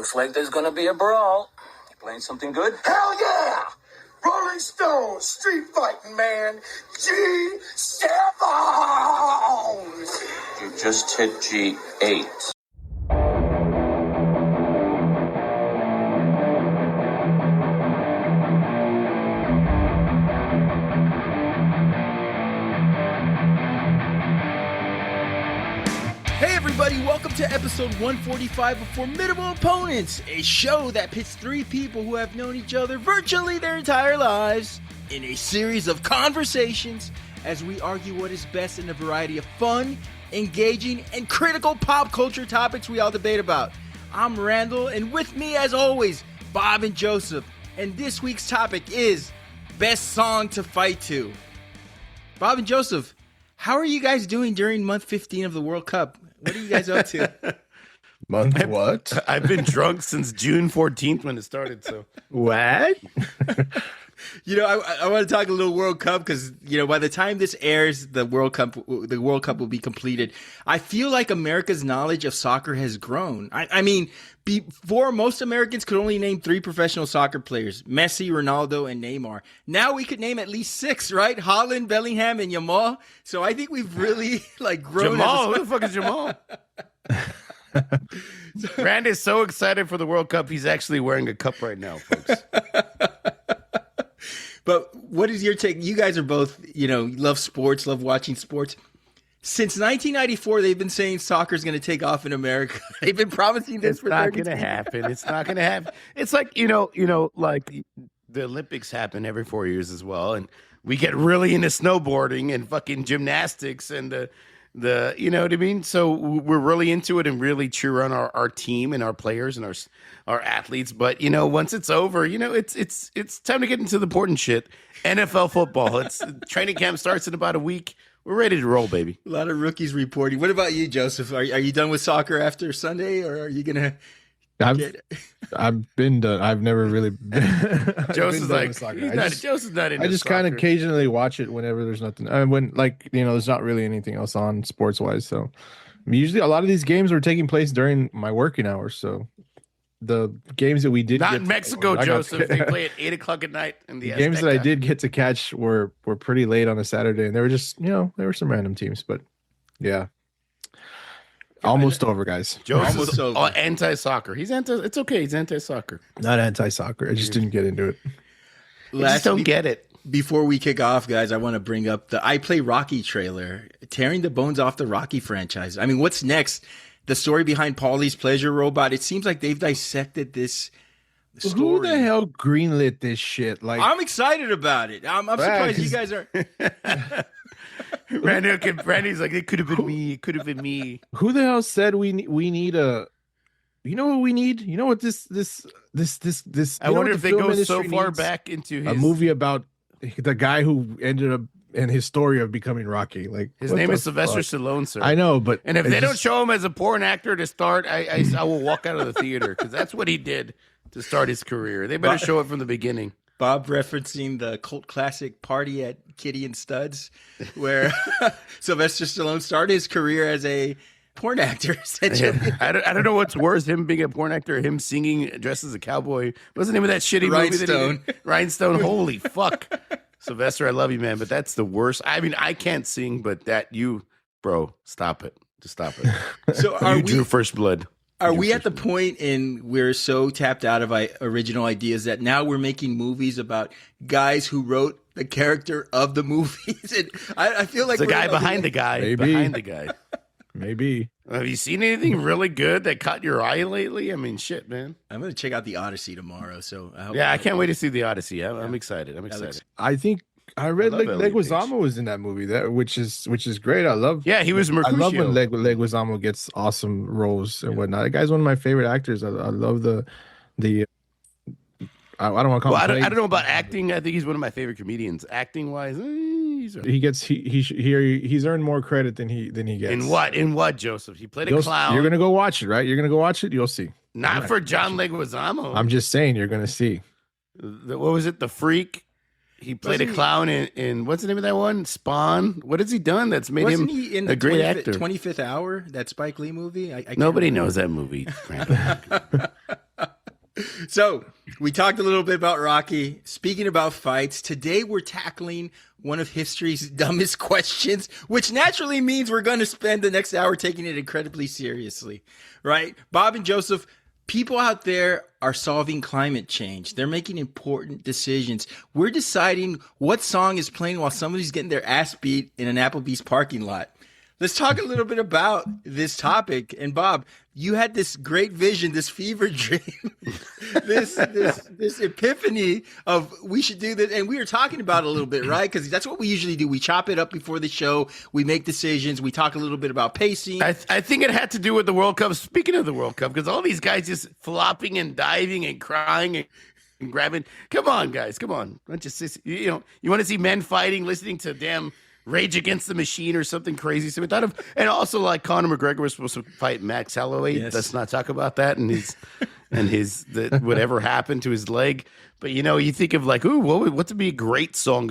Looks like there's gonna be a brawl. You playing something good? Hell yeah! Rolling Stones, street fighting, man. G7! You just hit G8. Hey everybody, welcome to episode 145 of Formidable Opponents, a show that pits three people who have known each other virtually their entire lives in a series of conversations as we argue what is best in a variety of fun, engaging, and critical pop culture topics we all debate about. I'm Randall, and with me as always, Bob and Joseph, and this week's topic is Best Song to Fight To. Bob and Joseph, how are you guys doing during month 15 of the World Cup? What are you guys up to? Month what? I've been drunk since June 14th when it started. So what? You know, I want to talk a little World Cup because, you know, by the time this airs, the World Cup will be completed. I feel like America's knowledge of soccer has grown. I mean, before most Americans could only name 3 professional soccer players: Messi, Ronaldo, and Neymar. Now we could name at least 6, right? Haaland, Bellingham, and Yamal. So I think we've really grown. Jamal, who the fuck is Jamal? Rand is so excited for the World Cup, he's actually wearing a cup right now, folks. But what is your take? You guys are both, you know, love sports, love watching sports. Since 1994, they've been saying soccer is going to take off in America. They've been promising this for 30 years. It's not going to happen. It's not going to happen. It's like, you know, like the Olympics happen every 4 years as well. And we get really into snowboarding and fucking gymnastics and the you know what I mean? So we're really into it and really cheer on our team and our players and our athletes. But, you know, once it's over, you know, it's time to get into the important shit. NFL football. It's training camp starts in about a week. We're ready to roll, baby. A lot of rookies reporting. What about you, Joseph? Are you done with soccer after Sunday, or are you gonna? I've been done. I've never really. Joseph's like, Joseph's not into I just kind of occasionally watch it whenever there's nothing. When there's not really anything else on sports wise. So usually a lot of these games were taking place during my working hours. So the games that we did not in Mexico, Joseph. They play at 8:00 at night. In the games that I did get to catch were pretty late on a Saturday, and they were just there were some random teams, but yeah. Almost over, guys. Joseph's anti-soccer. It's okay. He's anti-soccer. Not anti-soccer. I just didn't get into it. Just don't get it. Before we kick off, guys, I want to bring up the I Play Rocky trailer, tearing the bones off the Rocky franchise. I mean, what's next? The story behind Paulie's Pleasure Robot. It seems like they've dissected this story. Who the hell greenlit this shit? Like, I'm excited about it. I'm surprised you guys are. Randy's like, it could have been me. It could have been me. Who the hell said we need a? You know what we need? You know what this? I wonder if they go so far back into a movie about the guy who ended up in his story of becoming Rocky. Like, his name is Sylvester Stallone, sir. I know, but if they don't show him as a porn actor to start, I will walk out of the theater because that's what he did to start his career. They better show it from the beginning. Bob referencing the cult classic Party at Kitty and Studs, where Sylvester Stallone started his career as a porn actor, essentially. I don't know what's worse, him being a porn actor or him singing dressed as a cowboy. What's the name of that shitty movie? Rhinestone. Holy fuck. Sylvester, I love you, man, but that's the worst. I mean, I can't sing, but bro, stop it. Just stop it. So drew first blood. Are we at the point in we're so tapped out of original ideas that now we're making movies about guys who wrote the character of the movies? And I feel like the guy behind the guy. Maybe. Behind the guy. Maybe. Have you seen anything really good that caught your eye lately? I mean, shit, man. I'm going to check out The Odyssey tomorrow. So I can't wait to see The Odyssey. I'm excited. I think I read Leguizamo was in that movie, which is great. I love. Yeah, he was Mercutio. I love when Leguizamo gets awesome roles and whatnot. That guy's one of my favorite actors. I love the. I don't want to call him. I don't know about acting. I think he's one of my favorite comedians. Acting wise, he's earned more credit than he gets. In what, Joseph? He played a clown. You're gonna go watch it, right? You're gonna go watch it. You'll see. Not for John Leguizamo. I'm just saying you're gonna see. What was it? The Freak. He played a clown in what's the name of that one? Spawn. What has he done that's made him a great actor? 25th Hour, that Spike Lee movie. Nobody knows that movie. So we talked a little bit about Rocky. Speaking about fights, today we're tackling one of history's dumbest questions, which naturally means we're going to spend the next hour taking it incredibly seriously, right? Bob and Joseph, people out there are solving climate change. They're making important decisions. We're deciding what song is playing while somebody's getting their ass beat in an Applebee's parking lot. Let's talk a little bit about this topic. And Bob, you had this great vision, this fever dream, this epiphany of we should do this. And we were talking about it a little bit, right? Because that's what we usually do. We chop it up before the show. We make decisions. We talk a little bit about pacing. I think it had to do with the World Cup. Speaking of the World Cup, because all these guys just flopping and diving and crying and grabbing. Come on, guys. Come on. Don't just, you want to see men fighting, listening to damn Rage Against the Machine or something crazy. So we thought of, and also like Conor McGregor was supposed to fight Max Holloway. Yes. Let's not talk about that and his whatever happened to his leg. But you think of like, ooh, what would be a great song,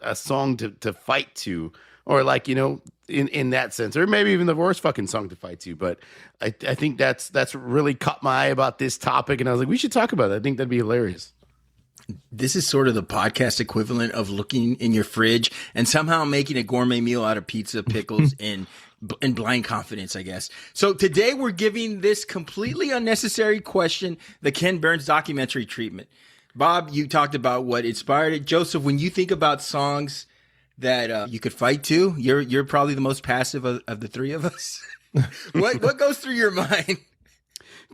a song to fight to, or like in that sense, or maybe even the worst fucking song to fight to. But I think that's really caught my eye about this topic, and I was like, we should talk about it. I think that'd be hilarious. This is sort of the podcast equivalent of looking in your fridge and somehow making a gourmet meal out of pizza, pickles, and blind confidence, I guess. So today we're giving this completely unnecessary question the Ken Burns documentary treatment. Bob, you talked about what inspired it. Joseph, when you think about songs that you could fight to, you're probably the most passive of the three of us. What goes through your mind?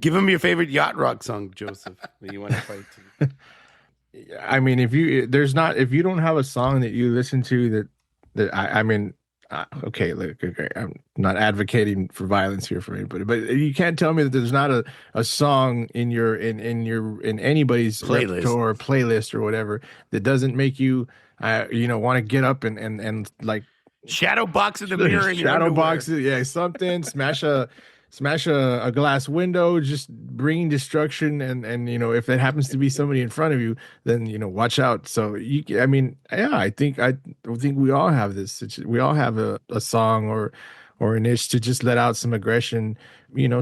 Give him your favorite yacht rock song, Joseph, that you want to fight to. I mean, if you don't have a song that you listen to okay, look, okay, I'm not advocating for violence here for anybody, but you can't tell me that there's not a song in anybody's playlist repertoire or playlist or whatever that doesn't make you want to get up and like shadow box in the mirror in your shadow underwear. box, something, smash a glass window, just bringing destruction, and if it happens to be somebody in front of you, then watch out. So I think we all have this. We all have a song or an itch to just let out some aggression,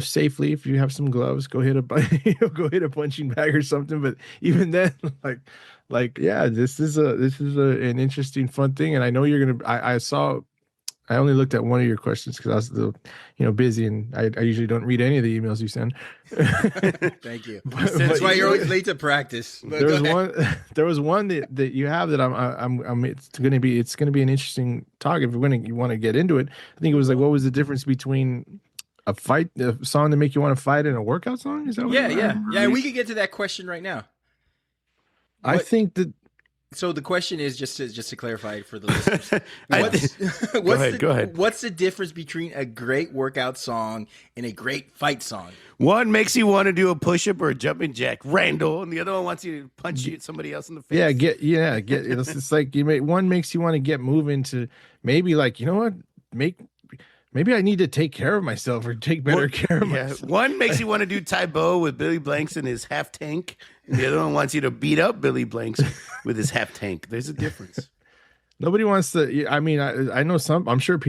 safely. If you have some gloves, go hit a punching bag or something. But even then, this is an interesting, fun thing. And I know you're gonna. I only looked at one of your questions because I was busy, and I usually don't read any of the emails you send. Thank you. That's why you're always late to practice. But there was one that you have that it's gonna be an interesting talk if you want to get into it. I think it was like, what was the difference between a song to make you want to fight and a workout song? Is that what yeah? We could get to that question right now. I think that. So the question is, just to clarify for the listeners, Go ahead. What's the difference between a great workout song and a great fight song? One makes you want to do a push-up or a jumping jack, Randall, and the other one wants you to punch somebody else in the face. It's like one makes you want to get moving to maybe like, maybe I need to take care of myself or take better care of myself. One makes you want to do Tybo with Billy Blanks and his half tank, and the other one wants you to beat up Billy Blanks with his half tank. There's a difference. Nobody wants to. I mean, I know some. I'm sure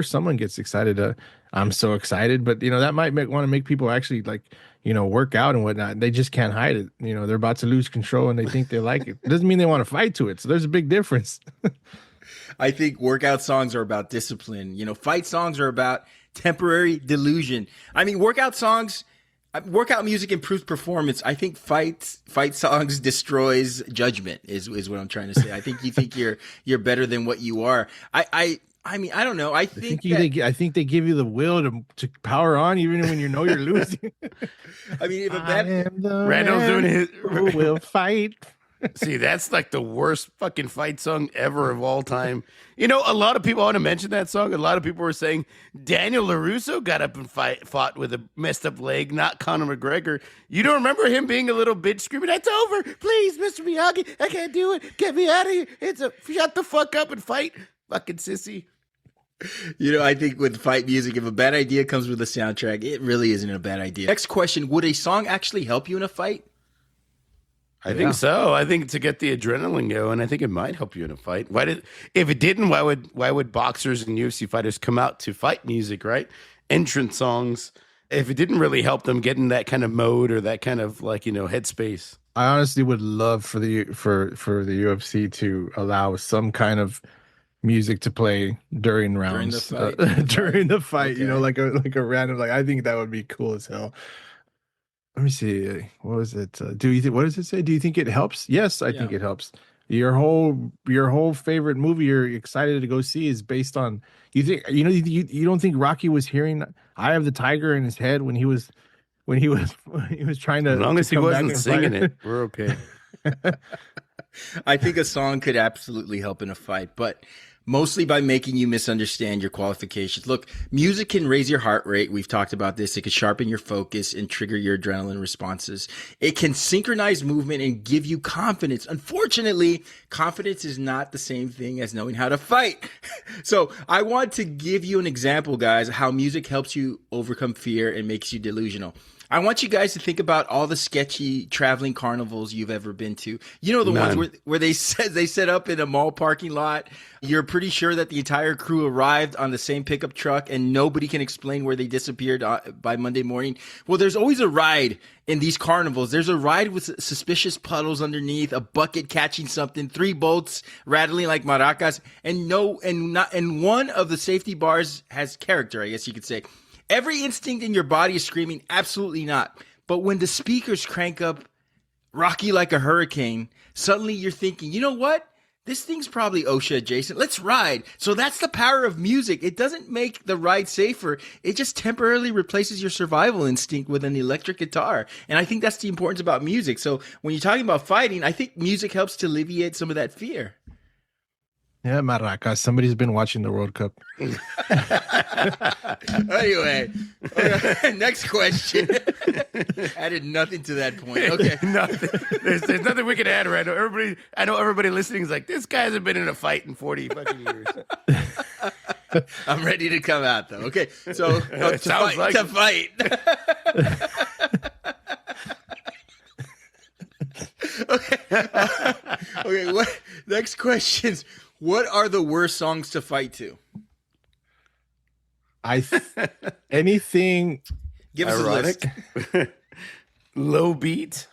someone gets excited. I'm so excited, but that might want to make people actually work out and whatnot. They just can't hide it. They're about to lose control and they think they like it. It doesn't mean they want to fight to it. So there's a big difference. I think workout songs are about discipline. Fight songs are about temporary delusion. I mean, workout music improves performance. I think fight songs destroys judgment is what I'm trying to say. I think you think you're better than what you are. I mean, I don't know. I think they give you the will to power on even when you're losing. I mean, if Randall's doing his who will fight. See, that's like the worst fucking fight song ever of all time. A lot of people, I want to mention that song. A lot of people were saying Daniel LaRusso got up and fought with a messed up leg, not Conor McGregor. You don't remember him being a little bitch screaming, "It's over. Please, Mr. Miyagi. I can't do it. Get me out of here. Shut the fuck up and fight. Fucking sissy." I think with fight music, if a bad idea comes with a soundtrack, it really isn't a bad idea. Next question, would a song actually help you in a fight? I think so. I think to get the adrenaline going, I think it might help you in a fight. If it didn't, why would boxers and UFC fighters come out to fight music, right? Entrance songs. if it didn't really help them get in that kind of mode or that kind of like, headspace. I honestly would love for the UFC to allow some kind of music to play during rounds, during the fight. Okay. Like a random, like, I think that would be cool as hell. Let me see. What was it? What does it say? Do you think it helps? Yes, I think it helps. Your whole favorite movie you're excited to go see is based on, you think, you don't think Rocky was hearing "Eye of the Tiger" in his head when he was trying to, as long as he wasn't singing it, we're okay. I think a song could absolutely help in a fight, but mostly by making you misunderstand your qualifications. Look, music can raise your heart rate. We've talked about this. It can sharpen your focus and trigger your adrenaline responses. It can synchronize movement and give you confidence. Unfortunately, confidence is not the same thing as knowing how to fight. So I want to give you an example, guys, how music helps you overcome fear and makes you delusional. I want you guys to think about all the sketchy traveling carnivals you've ever been to. You know, the ones where they set up in a mall parking lot. You're pretty sure that the entire crew arrived on the same pickup truck and nobody can explain where they disappeared by Monday morning. Well, there's always a ride in these carnivals. There's a ride with suspicious puddles underneath, a bucket catching something, 3 bolts rattling like maracas, and one of the safety bars has character, I guess you could say. Every instinct in your body is screaming, absolutely not. But when the speakers crank up Rocky Like a Hurricane, suddenly you're thinking, you know what? This thing's probably OSHA adjacent. Let's ride. So that's the power of music. It doesn't make the ride safer. It just temporarily replaces your survival instinct with an electric guitar. And I think that's the importance about music. So when you're talking about fighting, I think music helps to alleviate some of that fear. Yeah, maracas. Somebody's been watching the World Cup. Anyway, next question. Added nothing to that point. Okay, Nothing. There's nothing we can add right now. I know everybody listening is like, this guy hasn't been in a fight in 40 fucking years. I'm ready to come out though. Okay, so to fight. Okay. What next questions? What are the worst songs to fight to? Anything. Give us Ironic. a list. Low beat.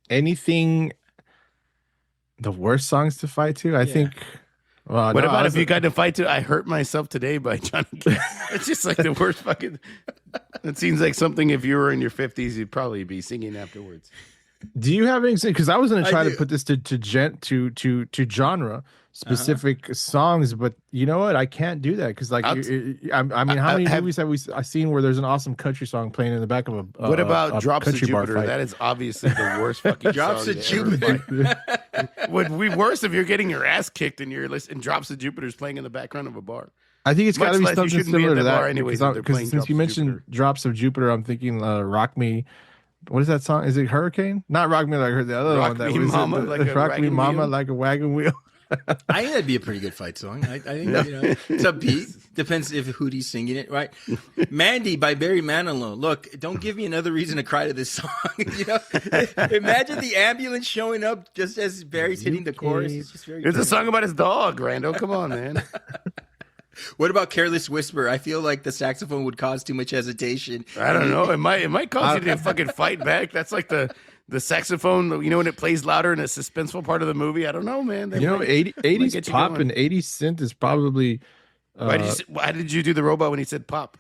Anything. The worst songs to fight to? I think. Well, What about if you got to fight to "I Hurt Myself Today" by Johnny Cash? It's just like the worst fucking. It seems like something if you were in your 50s, you'd probably be singing afterwards. Do you have anything? Because I was going to try to put this to genre specific songs, but you know what? I can't do that because, like, I mean, how many movies have I seen where there's an awesome country song playing in the back of a? What about Drops of country bar Jupiter? fight? That is obviously the worst fucking Drops song of Jupiter. Would be worse if you're getting your ass kicked and you're listening. Drops of Jupiter's playing in the background of a bar. I think it's got to be Much less you something shouldn't be at similar the to that. bar anyways if they're Because playing since you Drops of mentioned Jupiter. Drops of Jupiter, I'm thinking "Rock Me." What is that song? Is it Hurricane? Not "Rock Me" like I heard the other Rock one. That Me was Mama it, Like a "Rock Me Wagon Mama" Wheel? like a wagon wheel. I think that'd be a pretty good fight song. I think it's upbeat. Depends if Hootie's singing it, right? Mandy by Barry Manilow. Look, don't give me another reason to cry to this song. Imagine the ambulance showing up just as Barry's hitting the chorus. It's just very. It's a song about his dog, Rando. Come on, man. What about Careless Whisper? I feel like the saxophone would cause too much hesitation. I don't know. It might cause you to fucking fight back. That's like the saxophone, when it plays louder in a suspenseful part of the movie. I don't know, man. That might 80s get you pop going. and 80s synth is probably. Why did you do the robot when he said pop?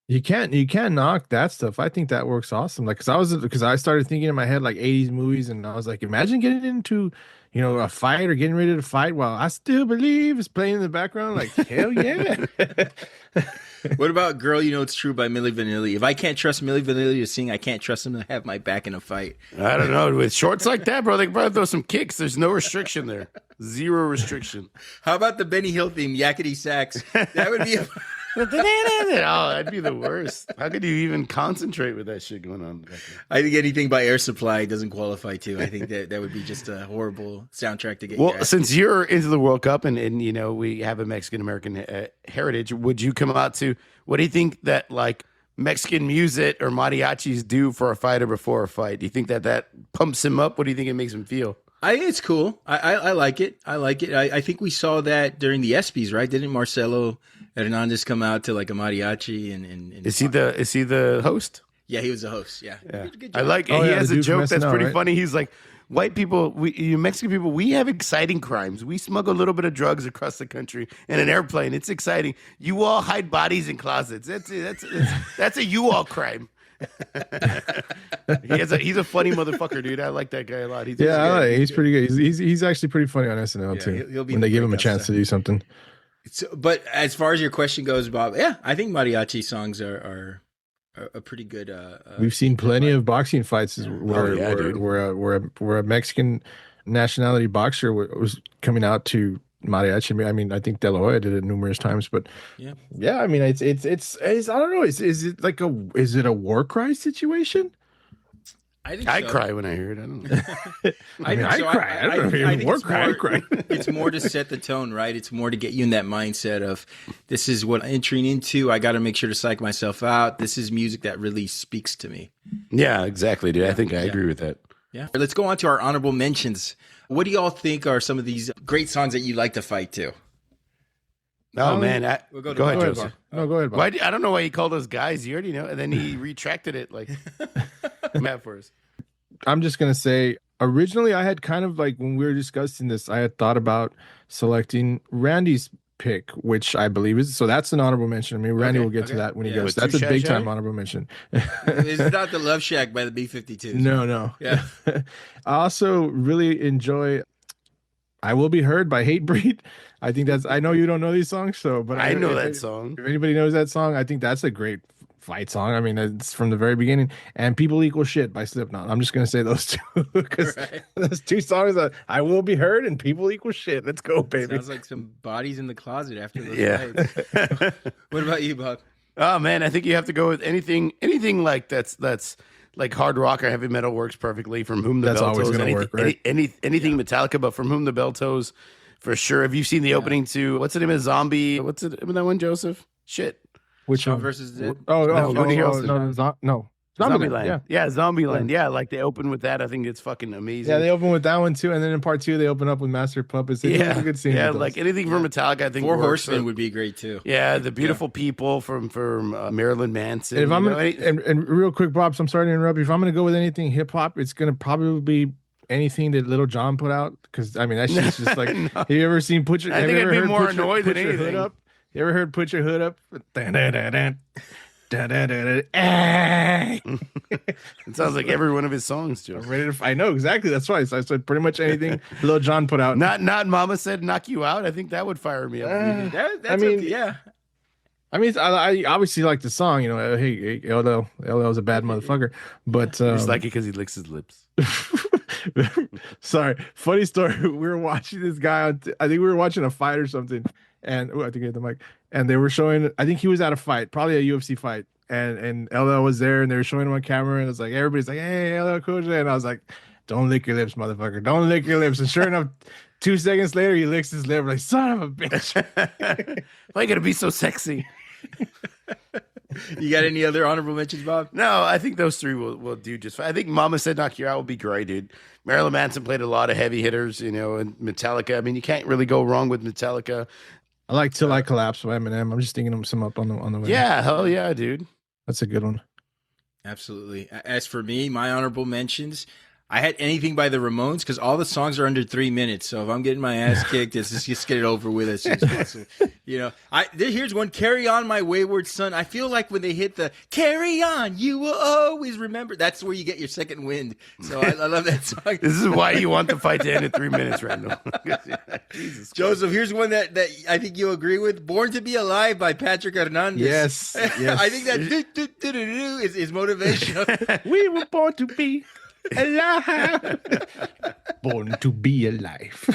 You can't knock that stuff. I think that works awesome. Like, because I started thinking in my head like 80s movies, and I was like, imagine getting into, a fight or getting ready to fight while "I Still Believe" is playing in the background. Like, hell yeah. What about "Girl, You Know It's True" by Milli Vanilli? If I can't trust Milli Vanilli to sing, I can't trust him to have my back in a fight. I don't know. With shorts like that, bro, they can probably throw some kicks. There's no restriction there. Zero restriction. How about the Benny Hill theme, Yakety Sax? That would be Oh, that'd be the worst. How could you even concentrate with that shit going on? I think anything by Air Supply doesn't qualify too. I think that would be just a horrible soundtrack to get. Well, since you're into the World Cup and we have a Mexican American heritage, would you come out to, what do you think that like Mexican music or mariachis do for a fighter before a fight? Do you think that pumps him up? What do you think it makes him feel? I think it's cool. I like it. I like it. I think we saw that during the ESPYs, right? Didn't Marcelo Hernandez come out to like a mariachi and Is he the host? Yeah, he was the host. Yeah. Yeah. Good I job. like. Oh, he yeah, has the a dude from joke that's SNL, pretty right? funny. He's like, "White people, you Mexican people, we have exciting crimes. We smuggle a little bit of drugs across the country in an airplane. It's exciting. You all hide bodies in closets. That's a you all crime." He's a funny motherfucker, dude. I like that guy a lot. He's Yeah, I good. like it. He's pretty good. He's actually pretty funny on SNL Yeah, too. he'll be when the they give him a breakout chance star. to do something. So, but as far as your question goes, Bob, yeah, I think mariachi songs are a pretty good. We've seen plenty of boxing fights where Oh, yeah, dude. where a Mexican nationality boxer was coming out to mariachi. I mean, I think De La Hoya did it numerous times, but Yeah. I mean, it's I don't know. Is it like is it a war cry situation? I think I so. cry when I hear it. I don't know. I mean, think I so. cry. I don't know if I it's think war it's cry. I more- cry. It's more to set the tone, right? It's more to get you in that mindset of this is what I'm entering into. I got to make sure to psych myself out. This is music that really speaks to me. Yeah, exactly, dude. I think I agree with that. Yeah. Let's go on to our honorable mentions. What do y'all think are some of these great songs that you like to fight to? Oh man, We'll go go to ahead, Bob. Joseph. No, go ahead, Bob. Why? I don't know why he called us guys. You already know, and then he retracted it. Like, Matt for us. I'm just gonna say, originally I had kind of like when we were discussing this, I had thought about selecting Randy's pick, which I believe is so. That's an honorable mention. I mean, Randy Okay, will get to okay. that when he Yeah. goes. With That's a Two big Shy time Shy? honorable mention. It's not the Love Shack by the B-52s. No. Yeah. I also really enjoy "I Will Be Heard" by Hatebreed. I think that's. I know you don't know these songs, so but I know if- that song. If anybody knows that song, I think that's a great fight song. I mean, it's from the very beginning. And "People Equal Shit" by Slipknot. I'm just gonna say those two because Right. those two songs are "I Will Be Heard" and "People Equal Shit." Let's go, baby. Sounds like some bodies in the closet after those Yeah. fights. What about you, Bob? Oh man, I think you have to go with anything like that's like hard rock or heavy metal works perfectly. From Whom the That's Bell always Tolls, gonna work, right? anything Metallica, but From Whom the Bell Tolls for sure. Have you seen the opening to what's the name of Zombie? What's it? That one, Joseph? Shit. Which Shaun one? versus Dead? Woody Harrelson. No. Zombieland. Yeah, Zombieland. Yeah, like they open with that. I think it's fucking amazing. Yeah, they open with that one too, and then in part 2 they open up with Master of Puppets. It's a good scene. yeah, with those. like anything from Metallica. I think Four works. Horsemen would be great too. Yeah, the beautiful people from Marilyn Manson. And if I'm you gonna, know, and real quick, Bob, so I'm sorry to interrupt you. If I'm gonna go with anything hip hop, it's gonna probably be anything that Little John put out. Because I mean, that shit's just like. No. Have you ever seen Put Your? I have think you I'd ever be heard more Put Your- annoyed Put than Your Hood anything. Up? You ever heard "Put Your Hood Up"? Dun, dun, dun, dun. Dun, dun, dun, dun. Ah. it sounds like every one of his songs, Joe. I'm ready to. I know exactly. That's why. So I said pretty much anything Little John put out. Not Mama Said Knock You Out. I think that would fire me up. That's I mean, okay, yeah. I mean, I obviously like the song. You know, hey, LL's a bad motherfucker. But I just like it because he licks his lips. sorry, funny story. We were watching this guy on. I think we were watching a fight or something, and I think I hit the mic. And they were showing. I think he was at a fight, probably a UFC fight, and LL was there, and they were showing him on camera, and it's like everybody's like, "Hey, LL Cool J," and I was like, "Don't lick your lips, motherfucker! Don't lick your lips!" And sure enough, 2 seconds later, he licks his lip. Like, son of a bitch. Why you gotta be so sexy? You got any other honorable mentions, Bob? No, I think those three will do just fine. I think Mama Said Knock You Out will be great, dude. Marilyn Manson played a lot of heavy hitters, you know, and Metallica. I mean, you can't really go wrong with Metallica. I like "Till I Collapse" by Eminem. I'm just thinking of some up on the way. Yeah, hell yeah, dude. That's a good one. Absolutely. As for me, my honorable mentions, I had anything by the Ramones because all the songs are under 3 minutes. So if I'm getting my ass kicked, let's just get it over with as soon as possible. You know, here's one: "Carry On, My Wayward Son." I feel like when they hit the "Carry On, You Will Always Remember," that's where you get your second wind. So I love that song. This is why you want the fight to end in 3 minutes, Randall. Jesus. Joseph, here's one that I think you'll agree with: "Born to Be Alive" by Patrick Hernandez. Yes, yes. I think that do is motivational. We were born to be alive. Born to be alive.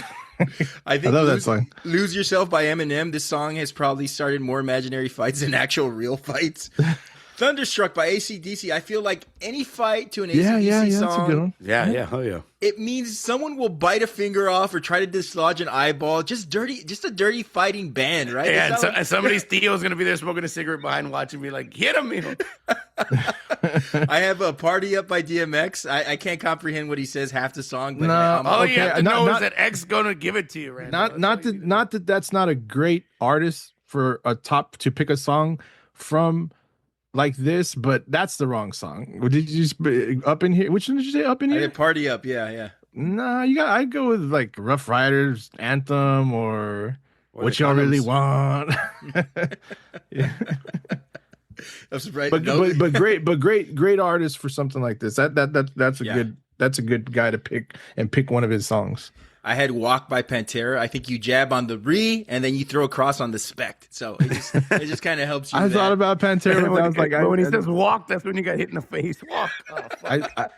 I think I love that song. "Lose Yourself" by Eminem. This song has probably started more imaginary fights than actual real fights. "Thunderstruck" by AC/DC. I feel like any fight to an AC/DC That's a good song, one. Yeah, hell yeah. it means someone will bite a finger off or try to dislodge an eyeball. Just a dirty fighting band, right? Yeah, That's how- and somebody Theo's gonna be there smoking a cigarette behind, watching me like, hit him, you know. I have a "Party Up" by DMX. I can't comprehend what he says half the song, but No, I'm- All Okay, you have to not- know not- is that X gonna give it to you, Randall. Not that that's not a great artist. for a top to pick a song from like this, but that's the wrong song. Did you just Up in Here? Which one did you say? Up in I Here? did Party Up. Yeah. Nah, I'd go with like Rough Riders Anthem or What the Y'all Really Condoms. Want. Yeah. I'm surprised. But great artist for something like this. That's a good guy to pick one of his songs. I had Walk by Pantera. I think you jab on the re and then you throw a cross on the spect. So it just kind of helps you. I thought about Pantera, but I was like, when he says walk, that's when you got hit in the face. Walk. Oh, fuck.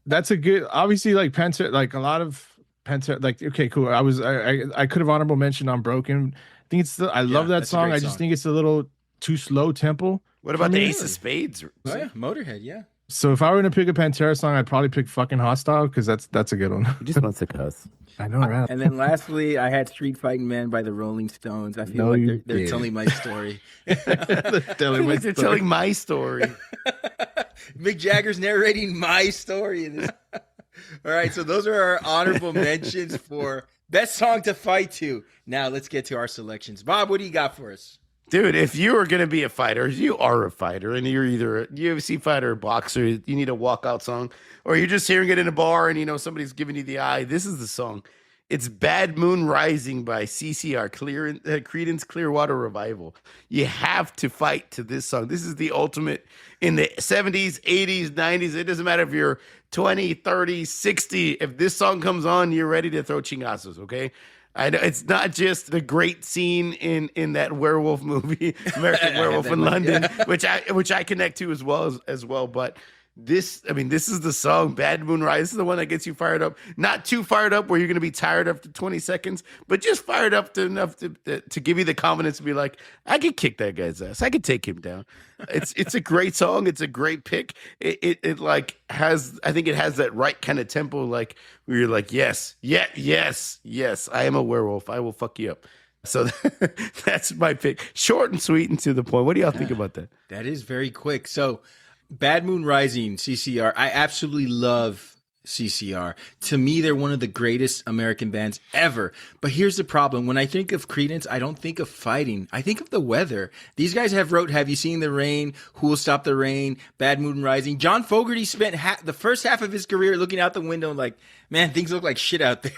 That's a good, obviously, like Pantera, like a lot of Pantera, like, okay, cool. I could have honorable mentioned on Broken. I think I love that that's a song. great I just song. think it's a little too slow tempo. What about the Ace of Spades? Oh, yeah. Motorhead, yeah. So if I were to pick a Pantera song, I'd probably pick Fucking Hostile because that's a good one. He just wants to cuss. I know, right? And then lastly, I had Street Fighting Man by the Rolling Stones. I feel No, like you they're didn't. telling my story. They're telling my story. Mick Jagger's narrating my story. All right, so those are our honorable mentions for best song to fight to. Now let's get to our selections. Bob, what do you got for us? Dude, if you are going to be a fighter, you are a fighter, and you're either a UFC fighter or boxer, you need a walkout song, or you're just hearing it in a bar and, somebody's giving you the eye. This is the song. It's Bad Moon Rising by CCR, Creedence Clearwater Revival. You have to fight to this song. This is the ultimate in the 70s, 80s, 90s. It doesn't matter if you're 20, 30, 60. If this song comes on, you're ready to throw chingazos, okay? I know it's not just the great scene in that werewolf movie, American Werewolf in London, which I connect to as well. But this is the song, Bad Moon Rise. This is the one that gets you fired up. Not too fired up where you're going to be tired after 20 seconds, but just fired up enough to give you the confidence to be like, I could kick that guy's ass. I could take him down. It's a great song. It's a great pick. It like has, I think it has that right kind of tempo, like where you're like, yes, I am a werewolf. I will fuck you up. So that's my pick. Short and sweet and to the point. What do y'all think about that? That is very quick. So Bad Moon Rising, CCR. I absolutely love CCR. To me, they're one of the greatest American bands ever. But here's the problem. When I think of Creedence, I don't think of fighting. I think of the weather. These guys wrote Have You Seen the Rain? Who Will Stop the Rain? Bad Moon Rising. John Fogerty spent the first half of his career looking out the window like, man, things look like shit out there.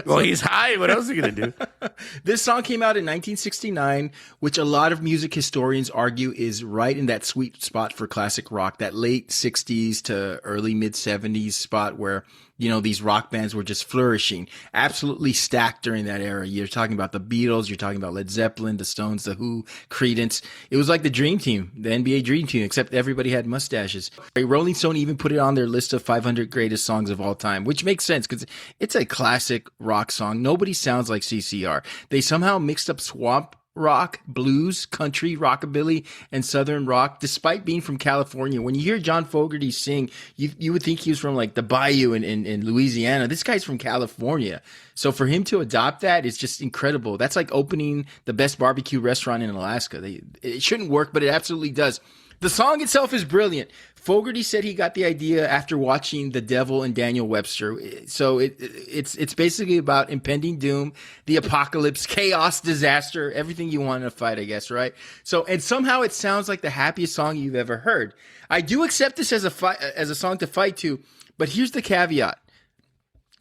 Well, he's high. What else is he going to do? This song came out in 1969, which a lot of music historians argue is right in that sweet spot for classic rock, that late 60s to early mid 70s spot where, these rock bands were just flourishing, absolutely stacked during that era. You're talking about the Beatles, you're talking about Led Zeppelin, the Stones, the Who, Creedence. It was like the dream team, the NBA dream team, except everybody had mustaches. Rolling Stone even put it on their list of 500 greatest songs of all time, which makes sense because it's a classic rock song. Nobody sounds like CCR. They somehow mixed up swamp rock, blues, country, rockabilly, and southern rock, despite being from California. When you hear John Fogerty sing, you would think he was from like the Bayou in Louisiana. This guy's from California. So for him to adopt that is just incredible. That's like opening the best barbecue restaurant in Alaska. It shouldn't work, but it absolutely does. The song itself is brilliant. Fogerty said he got the idea after watching The Devil and Daniel Webster. So it's basically about impending doom, the apocalypse, chaos, disaster, everything you want in a fight, I guess, right? So, and somehow it sounds like the happiest song you've ever heard. I do accept this as a song to fight to, but here's the caveat.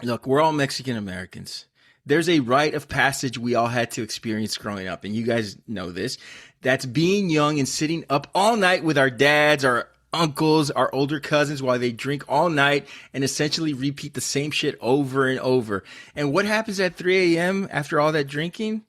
Look, we're all Mexican Americans. There's a rite of passage we all had to experience growing up, and you guys know this. That's being young and sitting up all night with our dads, our uncles, our older cousins while they drink all night and essentially repeat the same shit over and over. And what happens at 3 a.m. after all that drinking?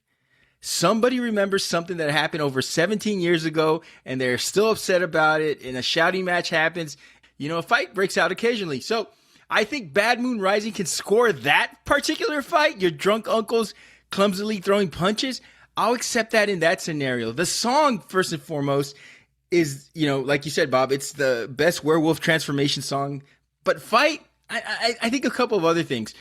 Somebody remembers something that happened over 17 years ago, and they're still upset about it, and a shouting match happens. A fight breaks out occasionally. So I think Bad Moon Rising can score that particular fight. Your drunk uncles clumsily throwing punches. I'll accept that in that scenario. The song, first and foremost, is, like you said, Bob, it's the best werewolf transformation song. But fight, I think a couple of other things.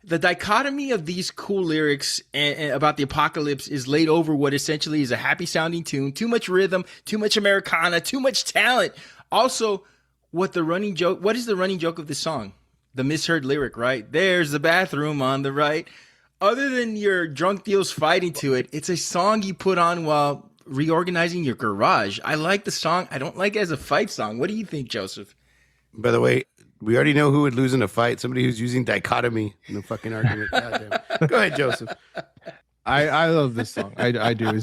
The dichotomy of these cool lyrics and about the apocalypse is laid over what essentially is a happy sounding tune, too much rhythm, too much Americana, too much talent. Also, what is the running joke of this song? The misheard lyric, right? There's the bathroom on the right. Other than your drunk deals fighting to it, it's a song you put on while reorganizing your garage. I like the song. I don't like it as a fight song. What do you think, Joseph? By the way, we already know who would lose in a fight. Somebody who's using dichotomy in a fucking argument. Goddamn. Go ahead, Joseph. I love this song. I do.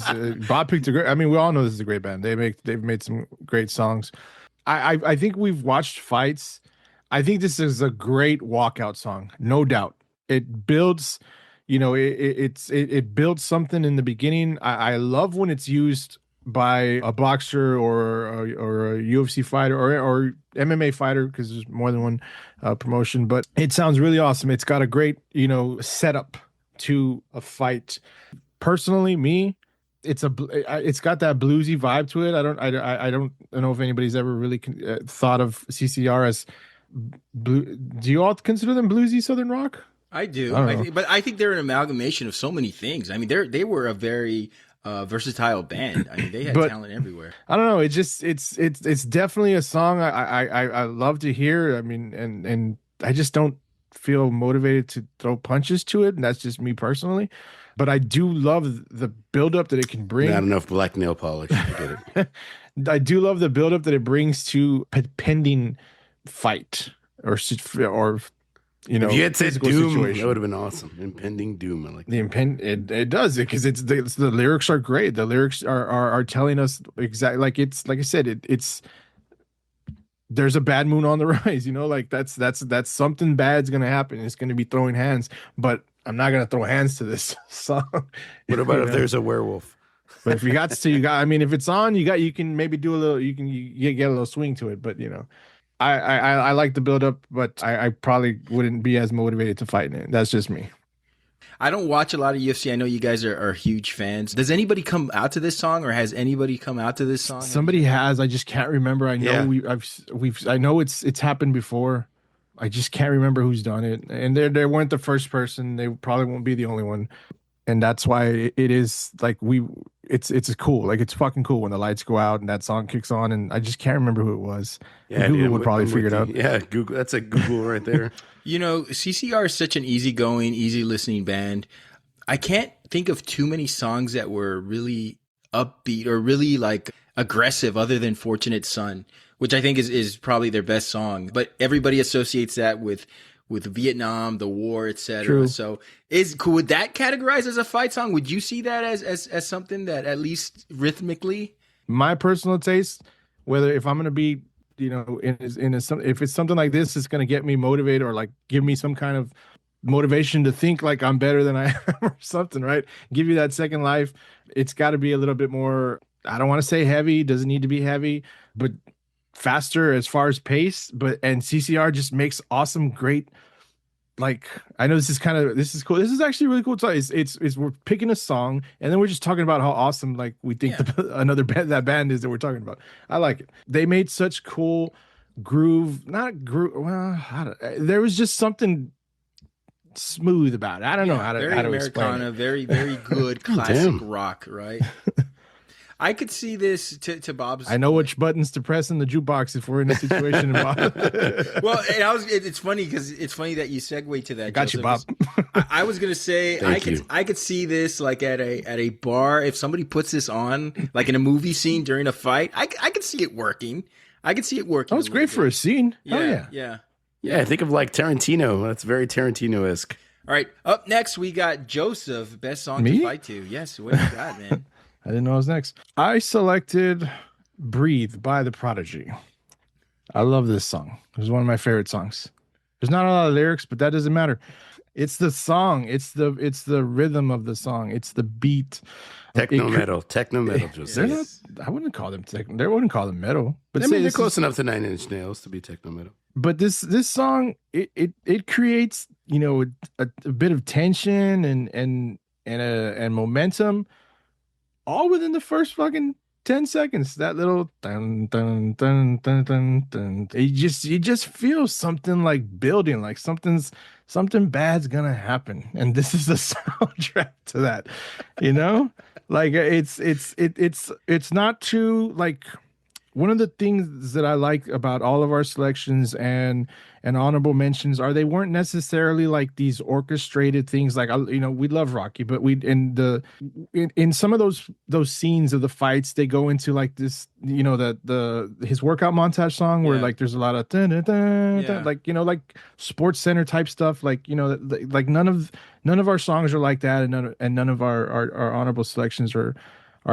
Bob picked a great. I mean, we all know this is a great band. They've made some great songs. I think we've watched fights. I think this is a great walkout song, no doubt. It builds, it builds something in the beginning. I love when it's used by a boxer or a UFC fighter or MMA fighter, because there's more than one promotion. But it sounds really awesome. It's got a great setup to a fight. Personally, it's got that bluesy vibe to it. I don't know if anybody's ever really thought of CCR as blue. Do you all consider them bluesy Southern rock? I do, I I think they're an amalgamation of so many things. I mean, they were a very versatile band. I mean, they had talent everywhere. I don't know. It's definitely a song I love to hear. I mean, and I just don't feel motivated to throw punches to it, and that's just me personally. But I do love the buildup that it can bring. Not enough black nail polish. I get it. I do love the buildup that it brings to pending fight or if you had said doom, situation. that would have been awesome. Impending doom. I like that. It does it because the lyrics are great. The lyrics are telling us exactly like I said. It's there's a bad moon on the rise. Like that's something bad's gonna happen. It's gonna be throwing hands, but I'm not gonna throw hands to this song. What about if there's a werewolf? But if you got to, I mean, if it's on, you can maybe do a little. You get a little swing to it. But I like the build up, but I probably wouldn't be as motivated to fight in it. That's just me. I don't watch a lot of UFC. I know you guys are huge fans. Does anybody come out to this song, or has anybody come out to this song? Somebody has. I just can't remember. I know I know it's happened before. I just can't remember who's done it. And they weren't the first person. They probably won't be the only one. And that's why it is like it's cool. Like it's fucking cool when the lights go out and that song kicks on. And I just can't remember who it was. Yeah, Google would probably figure it out. Yeah, Google. That's a Google right there. CCR is such an easygoing, easy listening band. I can't think of too many songs that were really upbeat or really like aggressive other than Fortunate Son, which I think is probably their best song. But everybody associates that with Vietnam, the war, etc. True. So would that categorize as a fight song? Would you see that as something that at least rhythmically? My personal taste, whether if I'm going to be if it's something like this, it's going to get me motivated or like give me some kind of motivation to think like I'm better than I am or something, right? Give you that second life. It's got to be a little bit more, I don't want to say heavy, doesn't need to be heavy, but faster as far as pace. And CCR just makes awesome, great, like, I know this is cool. This is actually really cool. It's we're picking a song and then we're just talking about how awesome like we think another band that band is that we're talking about. I like it. They made such cool there was just something smooth about it. I don't know how to Americana, explain it. very, very good classic rock, right? I could see this to Bob's. I know which buttons to press in the jukebox if we're in a situation. Well, it's funny because it's funny that you segue to that. Got Joseph. you, Bob. I was gonna say I could see this like at a bar if somebody puts this on like in a movie scene during a fight. I could see it working. I could see it working. That was great for a scene. Yeah. Yeah, think of like Tarantino. That's very Tarantino-esque. All right, up next we got Joseph. Best song to fight to. Yes, what you got, man? I didn't know I was next. I selected Breathe by The Prodigy. I love this song. It was one of my favorite songs. There's not a lot of lyrics, but that doesn't matter. It's the song. It's the rhythm of the song. It's the beat. Techno metal, Joseph. I wouldn't call them techno. I wouldn't call them metal. But I mean, they're close enough to Nine Inch Nails to be techno metal. But this song, it creates a bit of tension and momentum, all within the first fucking 10 seconds. That little dun dun dun dun dun dun. You just feel something like building, like something bad's gonna happen, and this is the soundtrack to that. Like it's not too like one of the things that I like about all of our selections and honorable mentions are they weren't necessarily like these orchestrated things. Like we love Rocky, but in some of those scenes of the fights, they go into like this, the his workout montage song where like there's a lot of dun, dun, dun, dun, like like Sports Center type stuff. Like like none of our songs are like that, and none of our honorable selections are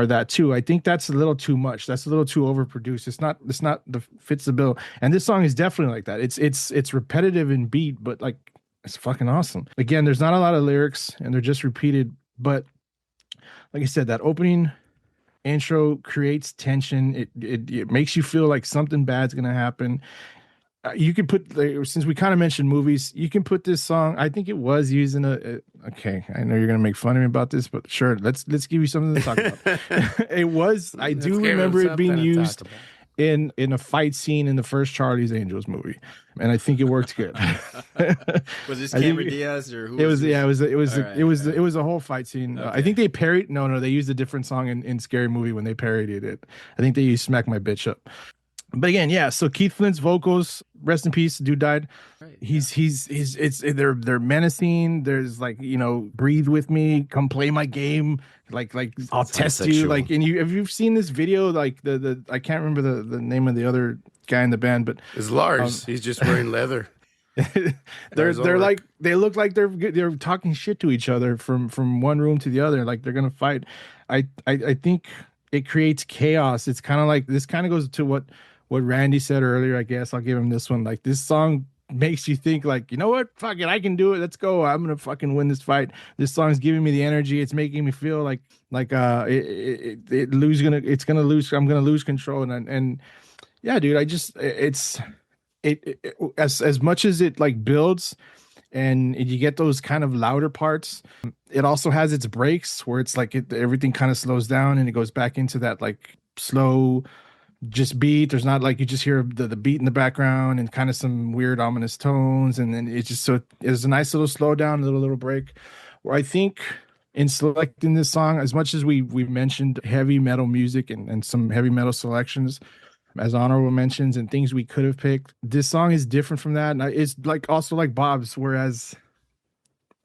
that too. I think that's a little too much. That's a little too overproduced. It's not the fits the bill. And this song is definitely like that. It's repetitive in beat, but like it's fucking awesome. Again, there's not a lot of lyrics and they're just repeated, but like I said, that opening intro creates tension. It makes you feel like something bad's gonna happen. You could put, since we kind of mentioned movies, you can put this song. I think it was used in okay, I know you're gonna make fun of me about this, but sure, let's give you something to talk about. It was, I do remember it being used in a fight scene in the first Charlie's Angels movie, and I think it worked good. Was this Cameron Diaz or who? It was, this? yeah, Right. it was a whole fight scene. Okay. I think they parried. No, they used a different song in Scary Movie when they parodied it. I think they used "Smack My Bitch Up." But again, yeah. So Keith Flint's vocals, rest in peace. Dude died. Right, They're menacing. There's like, breathe with me, come play my game. Like I'll test you. sexual. Like, and if you've seen this video, like the I can't remember the name of the other guy in the band, but It's Lars. He's just wearing leather. they're Ulrich. like, they look like they're talking shit to each other from one room to the other, like they're gonna fight. I think it creates chaos. It's kind of like, this kind of goes to what Randy said earlier. I guess I'll give him this one. Like, this song makes you think like, you know what, fuck it, I can do it, let's go, I'm gonna fucking win this fight. This song's giving me the energy. It's making me feel like it's gonna lose, I'm gonna lose control. And yeah, dude, as much as it like builds and you get those kind of louder parts, it also has its breaks where it's like everything kind of slows down and it goes back into that like slow just beat. There's not like, you just hear the beat in the background and kind of some weird ominous tones, and then it's just, so it's a nice little slowdown, a little break. Where I think in selecting this song, as much as we mentioned heavy metal music and some heavy metal selections as honorable mentions and things we could have picked, this song is different from that. And it's like also like Bob's, whereas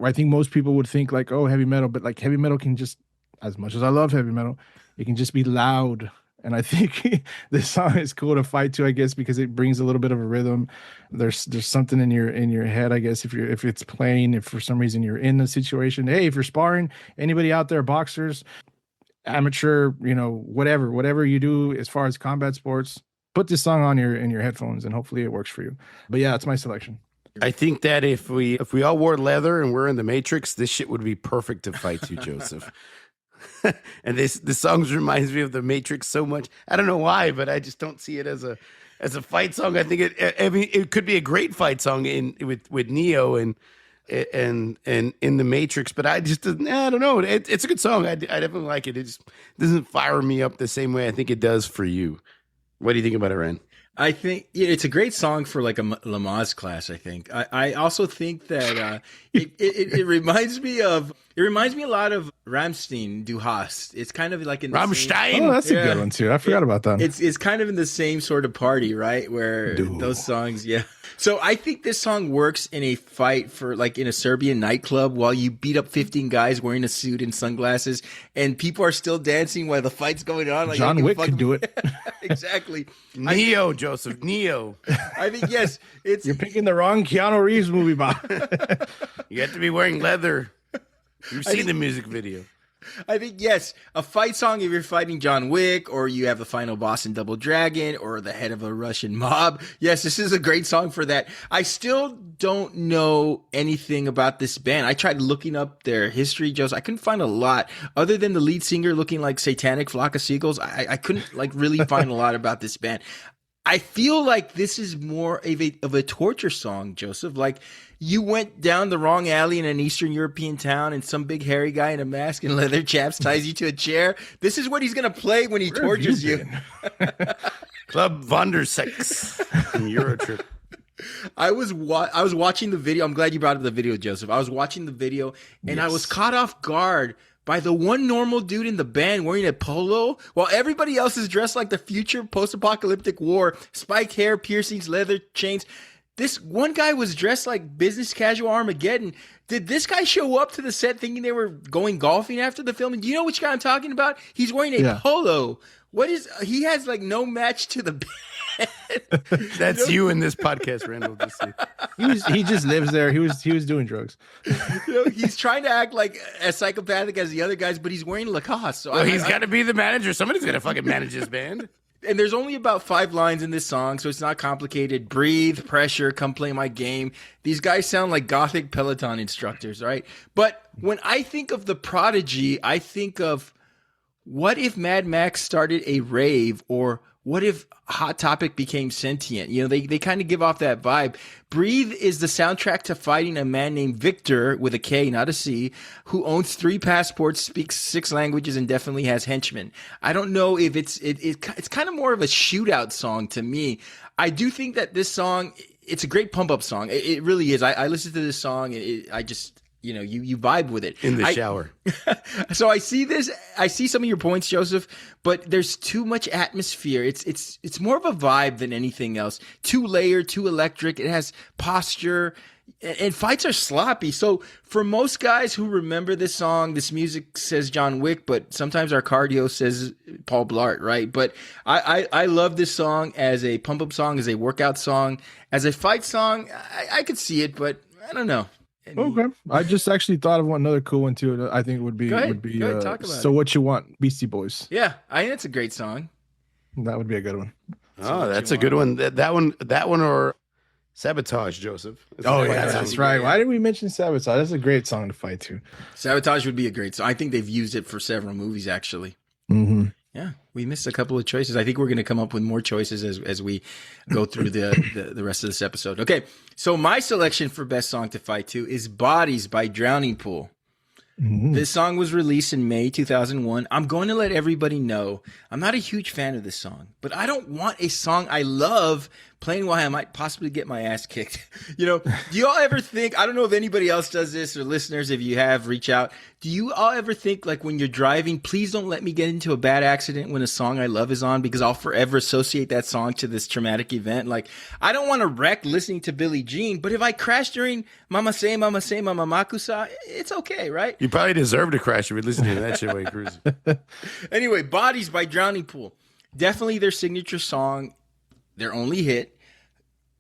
I think most people would think like, oh, heavy metal, but like heavy metal can just, as much as I love heavy metal, it can just be loud. And I think this song is cool to fight to, I guess, because it brings a little bit of a rhythm. There's something in your head, I guess, if it's playing, if for some reason you're in a situation. Hey, if you're sparring, anybody out there, boxers, amateur, whatever you do as far as combat sports, put this song on in your headphones and hopefully it works for you. But yeah, it's my selection. I think that if we all wore leather and we're in the Matrix, this shit would be perfect to fight to, Joseph. And this song reminds me of the Matrix so much. I don't know why, but I just don't see it as a fight song. I think it could be a great fight song with Neo and in the Matrix, but I don't know. It's a good song. I definitely like it. It just doesn't fire me up the same way I think it does for you. What do you think about it, Ren? I think it's a great song for like a Lamaze class. I think. I also think that it reminds me a lot of Rammstein Du Hast. It's kind of like in the Rammstein. same, Oh, that's a good one too. I forgot about that. It's kind of in the same sort of party, right? Where those songs, yeah. So I think this song works in a fight for like in a Serbian nightclub while you beat up 15 guys wearing a suit and sunglasses, and people are still dancing while the fight's going on. Like, John Wick could do it. Exactly. Neo, Joseph, Neo. I think yes. You're picking the wrong Keanu Reeves movie, Bob. You have to be wearing leather. You've seen the music video. I think, yes, a fight song if you're fighting John Wick or you have the final boss in Double Dragon or the head of a Russian mob. Yes, this is a great song for that. I still don't know anything about this band. I tried looking up their history, Joseph. I couldn't find a lot other than the lead singer looking like Satanic Flock of Seagulls. I couldn't like really find a lot about this band. I feel like this is more of a torture song, Joseph. Like you went down the wrong alley in an Eastern European town and some big hairy guy in a mask and leather chaps ties you to a chair. This is what he's going to play when he tortures you. Club Wandersex from Eurotrip. I was watching the video. I'm glad you brought up the video, Joseph. I was watching the video and I was caught off guard by the one normal dude in the band wearing a polo while everybody else is dressed like the future post-apocalyptic war, spiked hair, piercings, leather chains. This one guy was dressed like business casual Armageddon. Did this guy show up to the set thinking they were going golfing after the film? And do you know which guy I'm talking about? He's wearing a polo. He has like no match to the band. That's you in this podcast, Randall. He just lives there. He was doing drugs. He's trying to act like as psychopathic as the other guys, but he's wearing Lacoste. So he's got to be the manager. Somebody's got to fucking manage this band. And there's only about 5 lines in this song, so it's not complicated. Breathe, pressure, come play my game. These guys sound like gothic Peloton instructors, right? But when I think of The Prodigy, I think of what if Mad Max started a rave, or what if Hot Topic became sentient? You know, they kind of give off that vibe. Breathe is the soundtrack to fighting a man named Victor, with a K, not a C, who owns 3 passports, speaks 6 languages, and definitely has henchmen. I don't know if it's kind of more of a shootout song to me. I do think that this song, it's a great pump up song. It really is. I listen to this song, and I just, you know, you vibe with it in the shower. So I see some of your points, Joseph, but there's too much atmosphere. It's more of a vibe than anything else. Too layered, too electric. It has posture, and fights are sloppy. So for most guys who remember this song, this music says John Wick, but sometimes our cardio says Paul Blart, right? But I love this song as a pump up song, as a workout song, as a fight song. I could see it, but I don't know. Okay, I just actually thought of another cool one too. I think would be Go ahead, talk about So it. What You Want, Beastie Boys. Yeah, I think it's a great song. That would be a good one. Oh, that's a good one. That one, or Sabotage, Joseph. Oh yeah, that's right. Why did we mention Sabotage? That's a great song to fight to. Sabotage would be a great song. I think they've used it for several movies, actually. Mm-hmm. Yeah, we missed a couple of choices. I think we're going to come up with more choices as we go through the rest of this episode. Okay, so my selection for best song to fight to is Bodies by Drowning Pool. Mm-hmm. This song was released in May 2001. I'm going to let everybody know I'm not a huge fan of this song, but I don't want a song I love playing while I might possibly get my ass kicked. You know, do you all ever think, I don't know if anybody else does this, or listeners, if you have, reach out. Do you all ever think, like, when you're driving, please don't let me get into a bad accident when a song I love is on, because I'll forever associate that song to this traumatic event? Like, I don't want to wreck listening to Billie Jean, but if I crash during Mama Say, Mama Makusa, it's okay, right? You probably deserve to crash if you're listening to that shit while you're cruising. Anyway, Bodies by Drowning Pool. Definitely their signature song, their only hit.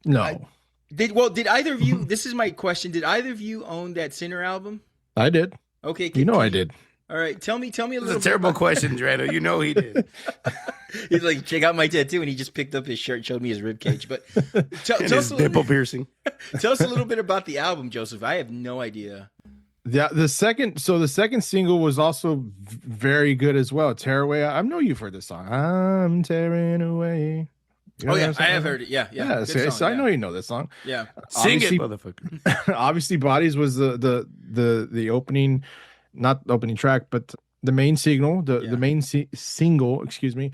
No. Did either of you, this is my question, did either of you own that Sinner album? I did. Okay. I did. All right. Tell me a little bit. It's a terrible question, Drano. You know he did. He's like, check out my tattoo, and he just picked up his shirt, showed me his rib cage. But tell his nipple piercing. Tell us a little bit about the album, Joseph. I have no idea. Yeah, the second single was also very good as well. Tear Away. I know you've heard this song. I'm tearing away. You know I have heard it. Yeah. So I know you know this song. Yeah, sing it, motherfucker. Obviously, Bodies was the opening, not the opening track, but the main single, the main single. Excuse me.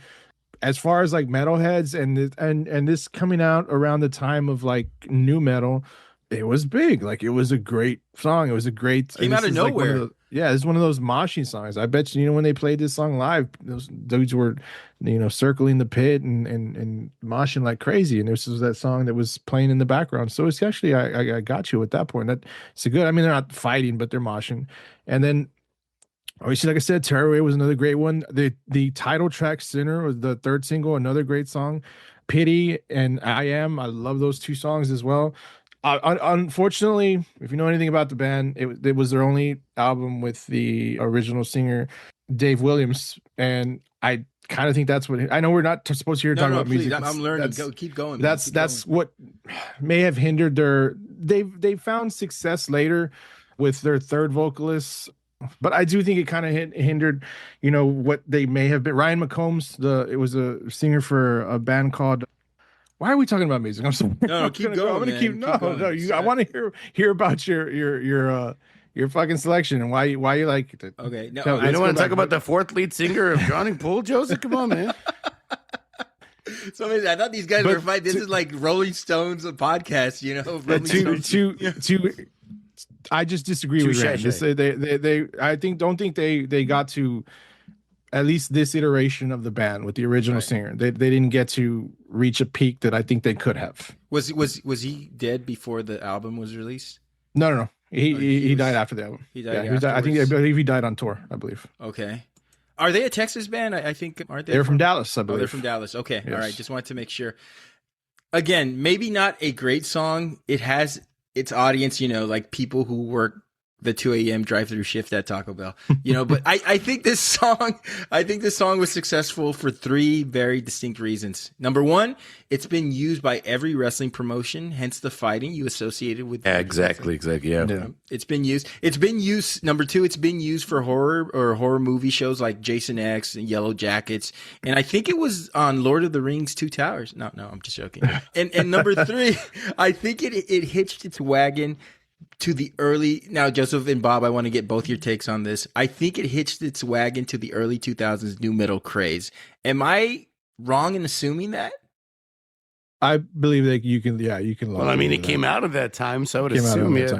As far as like metalheads and this coming out around the time of like new metal, it was big. Like, it was a great song. It was a great, came out of nowhere. Like it's one of those moshing songs. I bet you, when they played this song live, those dudes were, circling the pit and moshing like crazy. And this was that song that was playing in the background. So it's actually, I got you at that point. It's a good, I mean, they're not fighting, but they're moshing. And then, obviously, like I said, Tear Away was another great one. The title track, Sinner, was the third single, another great song. Pity and I love those 2 songs as well. Unfortunately, if you know anything about the band, it was their only album with the original singer, Dave Williams, and I kind of think that's what, I know we're not supposed to hear talking about music. I'm learning. Keep going. That's what may have hindered they found success later with their third vocalist, but I do think it kind of hindered, what they may have been. Ryan McCombs, it was a singer for a band called. Why are we talking about music? I'm sorry. No, keep going. I'm gonna keep going. I want to hear about your fucking selection and why you like it. Okay. No, I don't want to talk about the 4th lead singer of Drowning Pool, Joseph. Come on, man. So I thought these guys were fighting. This is like Rolling Stones, a podcast, I just disagree with Touche. Rand. I don't think they got to at least this iteration of the band with the original singer. They didn't get to reach a peak that I think they could have. Was he dead before the album was released? No. He died after the album. He died. I believe he died on tour. I believe. Okay. Are they a Texas band? I think, aren't they? They're from Dallas, I Oh, believe. they're from Dallas. Okay. Yes. All right. Just wanted to make sure. Again, maybe not a great song. It has its audience, like people who work the 2 a.m. drive-through shift at Taco Bell, but I think this song was successful for three very distinct reasons. Number one, it's been used by every wrestling promotion, hence the fighting you associated with. Yeah, exactly. Yeah. It's been used. Number two, it's been used for horror movie shows like Jason X and Yellow Jackets. And I think it was on Lord of the Rings, Two Towers. No, I'm just joking. And number three, I think it hitched its wagon to the early. Now, Joseph and Bob, I want to get both your takes on this. I think it hitched its wagon to the early 2000s new metal craze. Am I wrong in assuming that? I believe that you can. Yeah, you can. Well, I mean, it came out of that time, so I would assume it'd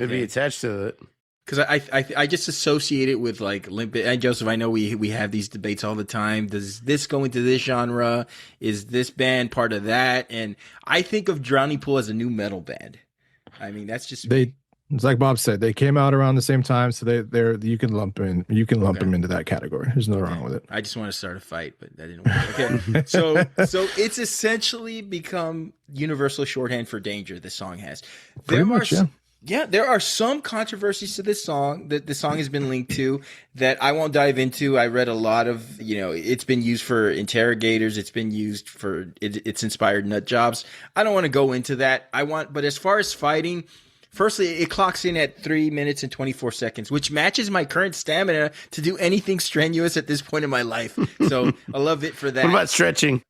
be attached to it. Because I just associate it with like Limp. And Joseph, I know we have these debates all the time. Does this go into this genre? Is this band part of that? And I think of Drowning Pool as a new metal band. I mean, that's just It's like Bob said, they came out around the same time, so they're you can lump them into that category. There's nothing wrong with it. I just want to start a fight, but that didn't work. Okay, so it's essentially become universal shorthand for danger. This song has. Pretty much, yeah. Yeah, there are some controversies to this song that the song has been linked to that I won't dive into. I read a lot of, it's been used for interrogators. It's been used for, it's inspired nut jobs. I don't want to go into that. But as far as fighting, firstly, it clocks in at 3 minutes and 24 seconds, which matches my current stamina to do anything strenuous at this point in my life. So I love it for that. What about stretching?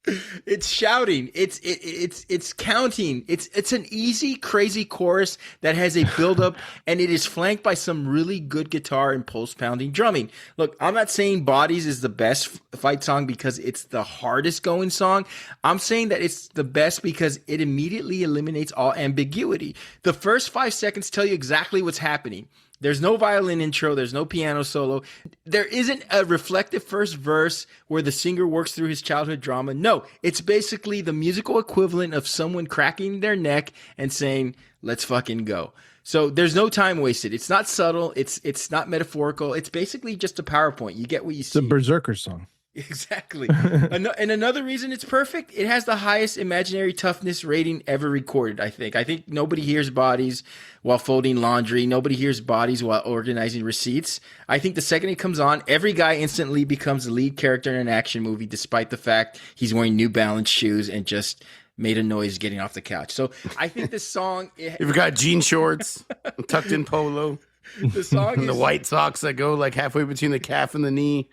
It's shouting. It's counting. It's an easy, crazy chorus that has a build-up, and it is flanked by some really good guitar and pulse-pounding drumming. Look, I'm not saying Bodies is the best fight song because it's the hardest going song. I'm saying that it's the best because it immediately eliminates all ambiguity. The first 5 seconds tell you exactly what's happening. There's no violin intro. There's no piano solo. There isn't a reflective first verse where the singer works through his childhood drama. No, it's basically the musical equivalent of someone cracking their neck and saying, let's fucking go. So there's no time wasted. It's not subtle. It's not metaphorical. It's basically just a PowerPoint. You get what you see. It's a Berserker song. Exactly. And another reason it's perfect, it has the highest imaginary toughness rating ever recorded, I think. I think nobody hears Bodies while folding laundry. Nobody hears Bodies while organizing receipts. I think the second it comes on, every guy instantly becomes the lead character in an action movie, despite the fact he's wearing New Balance shoes and just made a noise getting off the couch. So I think this song... You've got jean shorts, tucked in polo. The song and the white socks that go like halfway between the calf and the knee.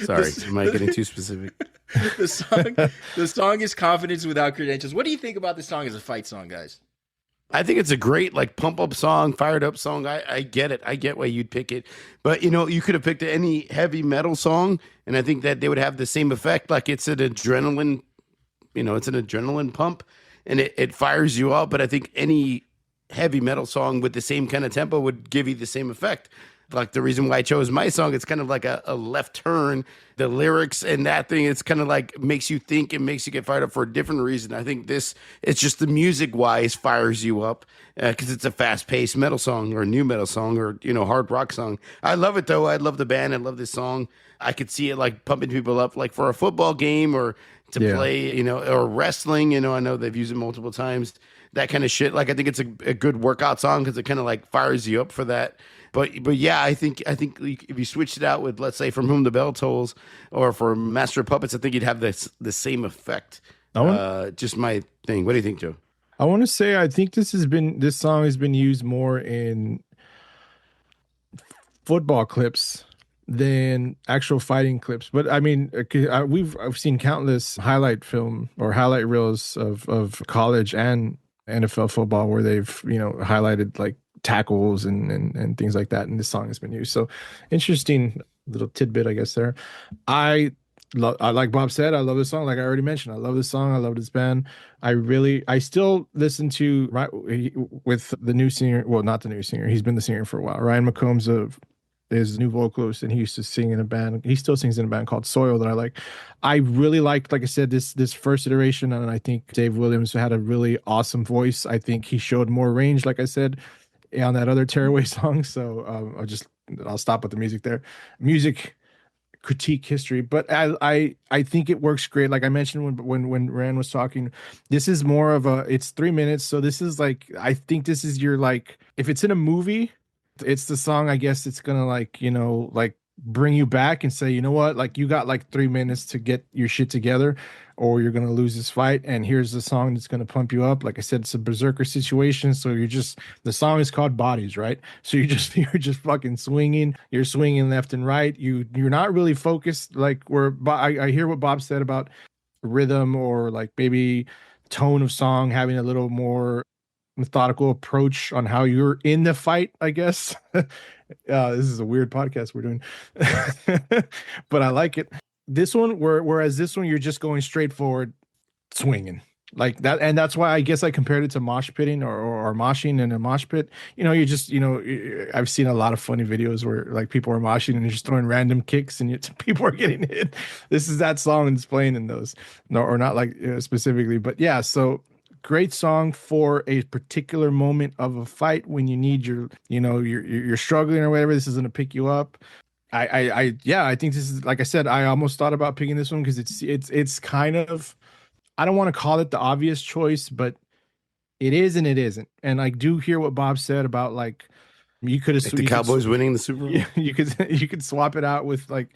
Sorry, am I getting too specific? The song is confidence without credentials. What do you think about this song as a fight song, guys? I think it's a great like pump up song, fired up song. I get it. I get why you'd pick it. But you could have picked any heavy metal song, and I think that they would have the same effect. Like it's an adrenaline, it's an adrenaline pump, and it fires you up. But I think any heavy metal song with the same kind of tempo would give you the same effect. Like the reason why I chose my song, it's kind of like a left turn. The lyrics and that thing, it's kind of like makes you think and makes you get fired up for a different reason. I think it's just the music wise fires you up because it's a fast paced metal song or new metal song or, hard rock song. I love it though. I love the band. I love this song. I could see it like pumping people up like for a football game or to play, or wrestling. I know they've used it multiple times. That kind of shit. Like I think it's a good workout song because it kind of like fires you up for that. But yeah, I think if you switched it out with, let's say, From Whom the Bell Tolls or for Master of Puppets, I think you'd have the same effect. Just my thing. What do you think, Joe? I want to say I think this song has been used more in football clips than actual fighting clips. But I mean, I've seen countless highlight film or highlight reels of college and NFL football where they've highlighted like tackles and things like that, and this song has been used. So interesting little tidbit, I guess. There, I I like Bob said, I love this song. Like I already mentioned, I love this song. I love this band. I still listen to with the new singer. Well, not the new singer. He's been the singer for a while. Ryan McCombs of his new vocalist, and he used to sing in a band. He still sings in a band called Soil that I like. I really liked, like I said, this first iteration, and I think Dave Williams had a really awesome voice. I think he showed more range, like I said, on that other Tearaway song. So I'll stop with the music there. Music critique history, but I think it works great. Like I mentioned when Rand was talking, this is more of it's 3 minutes, so this is like, I think this is your, like, if it's in a movie, it's the song, I guess it's gonna, like, like bring you back and say, you know what, like, you got like 3 minutes to get your shit together or you're gonna lose this fight, and here's the song that's gonna pump you up. Like I said, it's a berserker situation, so the song is called Bodies, right? So you're just fucking swinging, you're swinging left and right, you're not really focused, like where I hear what Bob said about rhythm or like maybe tone of song, having a little more methodical approach on how you're in the fight, I guess. This is a weird podcast we're doing. But I like it. This one, whereas this one, you're just going straight forward, swinging like that, and that's why I guess I compared it to mosh pitting or moshing in a mosh pit. You just, I've seen a lot of funny videos where like people are moshing and they're just throwing random kicks and people are getting hit. This is that song that's playing in those, no, or not like specifically, but yeah. So great song for a particular moment of a fight when you need you're struggling or whatever. This is gonna pick you up. I think this is, like I said, I almost thought about picking this one because it's kind of, I don't want to call it the obvious choice, but it is and it isn't. And I do hear what Bob said about, like, you could have the Cowboys winning the Super Bowl. You could swap it out with, like,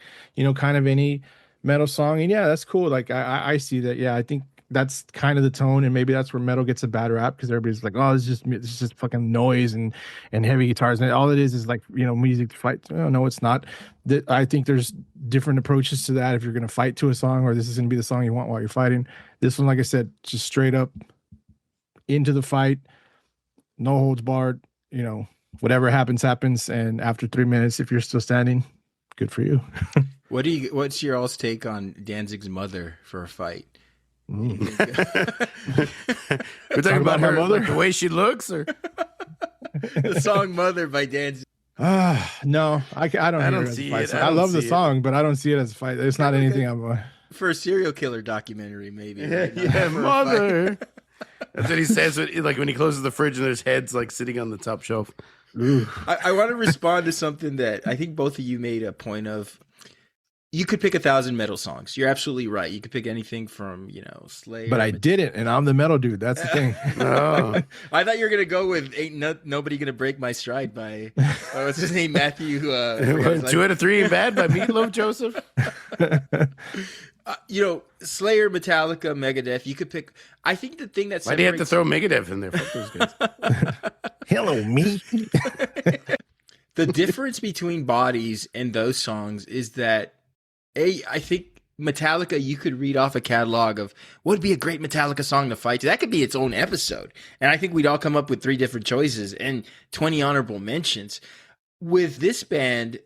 kind of any metal song, and yeah, that's cool. Like I see that. Yeah, I think that's kind of the tone, and maybe that's where metal gets a bad rap because everybody's like, oh, it's just fucking noise and heavy guitars, and all it is like, music to fight. Oh, no, it's not. I think there's different approaches to that. If you're going to fight to a song, or this is going to be the song you want while you're fighting. This one, like I said, just straight up into the fight, no holds barred. Whatever happens, and after 3 minutes, if you're still standing, good for you. What's your all's take on Danzig's mother for a fight? We're talking about her mother, like the way she looks, or the song "Mother" by Danzig. No, I don't see it. I love the song, but I don't see it as a fight. It's not anything I'm for a serial killer documentary, maybe. Yeah, mother. That's what he says when he closes the fridge and there's heads like sitting on the top shelf. I want to respond to something that I think both of you made a point of. You could pick 1,000 metal songs. You're absolutely right. You could pick anything from, Slayer. But I didn't, and I'm the metal dude. That's the thing. Oh. I thought you were going to go with Ain't Nobody Gonna Break My Stride by, what's his name, Matthew? 2 out of 3 in bad by Meatloaf Joseph. Slayer, Metallica, Megadeth. You could pick. I think the thing that's. Why do you have to throw Megadeth in there? Fuck those guys. Hello, me. The difference between Bodies and those songs is that, I think Metallica, you could read off a catalog of what would be a great Metallica song to fight to. That could be its own episode. And I think we'd all come up with 3 different choices and 20 honorable mentions. With this band,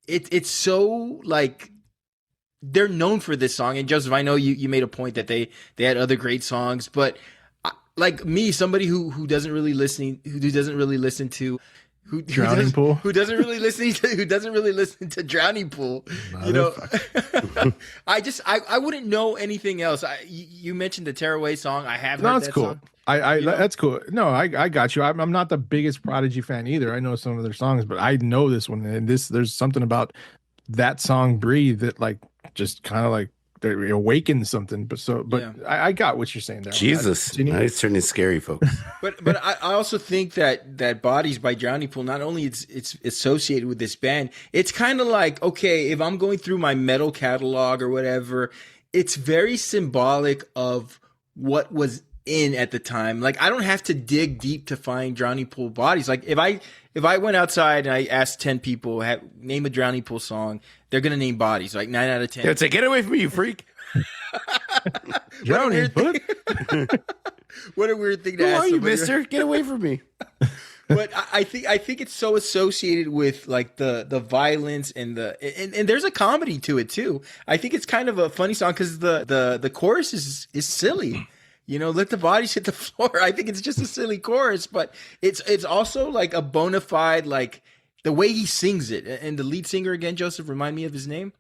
it's so, like, they're known for this song. And Joseph, I know you made a point that they had other great songs, but like me, somebody who doesn't really listen to Drowning Pool, who doesn't really listen to Drowning Pool, I wouldn't know anything else. You mentioned the Tearaway song. I have heard that's that cool. song. That's cool. No, I got you. I'm not the biggest Prodigy fan either. I know some of their songs, but I know this one, and there's something about that song "Breathe" that, like, just kind of like they awaken something. But yeah. I got what you're saying there. Jesus, now he's turning scary, folks. but I also think that Bodies by Drowning Pool, not only it's associated with this band, it's kind of like, okay, if I'm going through my metal catalog or whatever, it's very symbolic of what was in at the time. Like, I don't have to dig deep to find Drowning Pool Bodies. Like, if I went outside and I asked 10 people, name a Drowning Pool song, they're going to name Bodies, like 9 out of 10. It's like, get away from me, you freak. Drowning, what a weird thing to Who ask. are you, mister? Get away from me. But I think it's so associated with like the violence and and there's a comedy to it too. I think it's kind of a funny song because the chorus is silly. You know, let the bodies hit the floor. I think it's just a silly chorus, but it's also like a bona fide, like the way he sings it. And the lead singer again, Joseph, remind me of his name.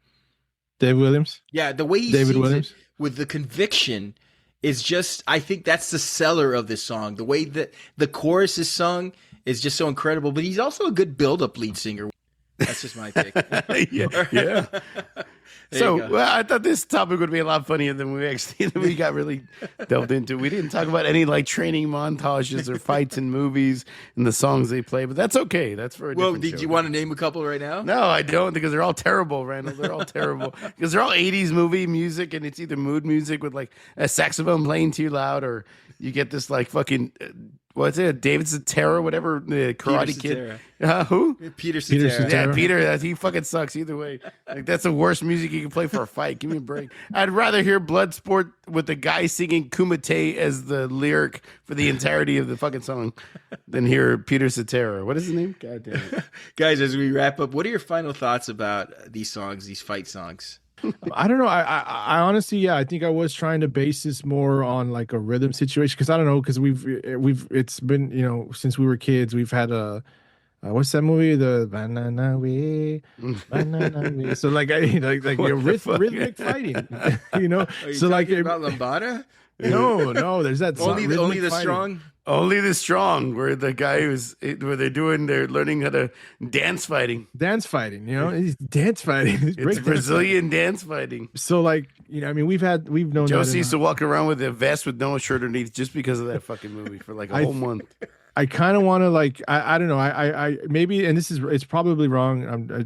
Dave Williams. Yeah, the way he David sings Williams. it with the conviction is just, I think that's the seller of this song. The way that the chorus is sung is just so incredible, but he's also a good build-up lead singer. That's just my pick. Yeah. So I thought this topic would be a lot funnier than we got really delved into. We didn't talk about any like training montages or fights in movies and the songs they play, but that's okay. That's for a different did show. you want to name a couple right now? No, I don't, because they're all terrible, Randall. They're all terrible because they're all 80s movie music, and it's either mood music with like a saxophone playing too loud, or you get this like fucking what's it, David Cetera, whatever, the Karate Kid. Who? Peter Cetera. Yeah, Peter. He fucking sucks either way. Like, that's the worst music you can play for a fight. Give me a break. I'd rather hear Bloodsport with the guy singing Kumite as the lyric for the entirety of the fucking song than hear Peter Cetera. What is his name? God damn it. Guys, as we wrap up, what are your final thoughts about these songs, these fight songs? I don't know. I honestly, yeah, I think I was trying to base this more on like a rhythm situation because I don't know, because it's been, you know, since we were kids, we've had a what's that movie? The Banana Way. So like rhythmic fighting, you know. Are you so like about Lambada? no, there's that song, Only the fighting. strong. Only the Strong, where the guy where they're learning how to dance fighting. Dance fighting, you know, he's dance fighting. It's Brazilian dance fighting. So like, you know, I mean, we've known Josie used to walk around with a vest with no shirt underneath just because of that fucking movie for like a whole month. I kind of want to like, I don't know, I maybe, and it's probably wrong.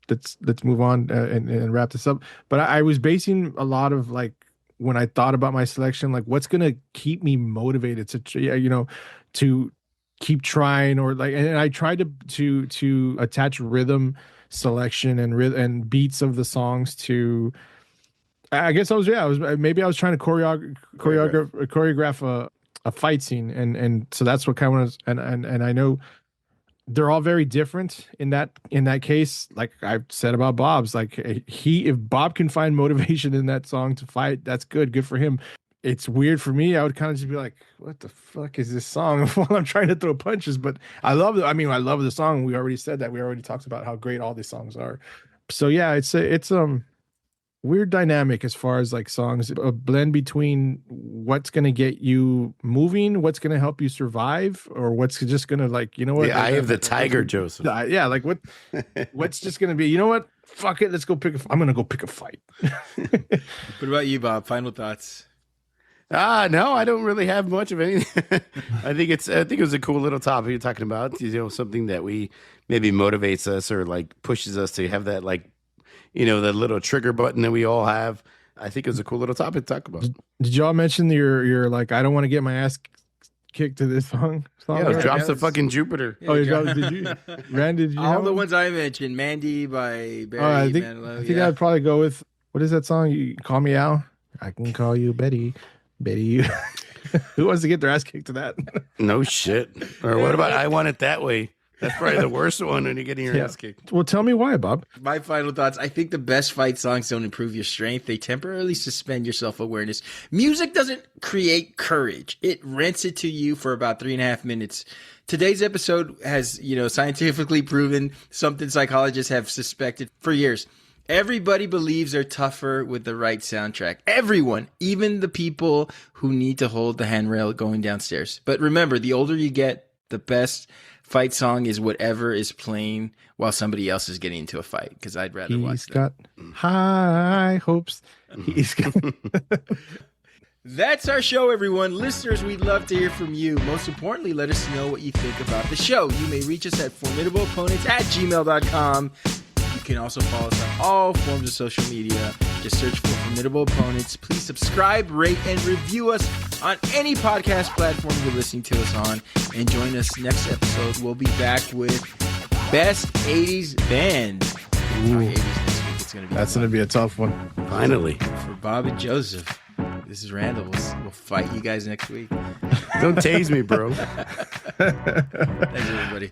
Let's move on and wrap this up. But I was basing a lot of like, when I thought about my selection, like what's going to keep me motivated to, you know, to keep trying, or like, and I tried to attach rhythm selection and beats of the songs to, I guess I was trying to choreograph a fight scene. And so that's what kind of was, and I know they're all very different in that case. Like I've said about Bob's, like if Bob can find motivation in that song to fight, that's good for him. It's weird for me. I would kind of just be like, what the fuck is this song while I'm trying to throw punches? But I love the song. We already said that. We already talked about how great all these songs are. So yeah, it's weird dynamic as far as like songs, a blend between what's going to get you moving, what's going to help you survive, or what's just going to, like, you know what, the eye of the tiger, Joseph. Yeah, like what's just going to be, you know what, fuck it, let's go I'm going to go pick a fight. What about you, Bob? Final thoughts? No, I don't really have much of anything. I think it was a cool little topic you're talking about, you know, something that we maybe motivates us or like pushes us to have that, like, you know, the little trigger button that we all have. I think it was a cool little topic to talk about. Did y'all mention your like, I don't want to get my ass kicked to this song? Yeah, it drops the fucking Jupiter. Yeah, did you? Rand, did you? All the ones I mentioned, Mandy by Barry I think Manilow. I'd probably go with, what is that song? You Call Me Al? I can call you Betty. Who wants to get their ass kicked to that? No shit. Or what about I Want It That Way? That's probably the worst one when you're getting your ass kicked. Well, tell me why, Bob. My final thoughts. I think the best fight songs don't improve your strength. They temporarily suspend your self-awareness. Music doesn't create courage. It rents it to you for about 3.5 minutes. Today's episode has, you know, scientifically proven something psychologists have suspected for years. Everybody believes they're tougher with the right soundtrack. Everyone, even the people who need to hold the handrail going downstairs. But remember, the older you get, the best fight song is whatever is playing while somebody else is getting into a fight, because I'd rather watch that. He's got high hopes. He's got... That's our show, everyone. Listeners, we'd love to hear from you. Most importantly, let us know what you think about the show. You may reach us at formidableopponents@gmail.com. You can also follow us on all forms of social media. Just search for Formidable Opponents. Please subscribe, rate, and review us on any podcast platform you're listening to us on. And join us next episode. We'll be back with Best 80s Band. Ooh. That's going to be a tough one. Finally. For Bob and Joseph, This is Randall. We'll fight you guys next week. Don't tase me, bro. Thanks, everybody.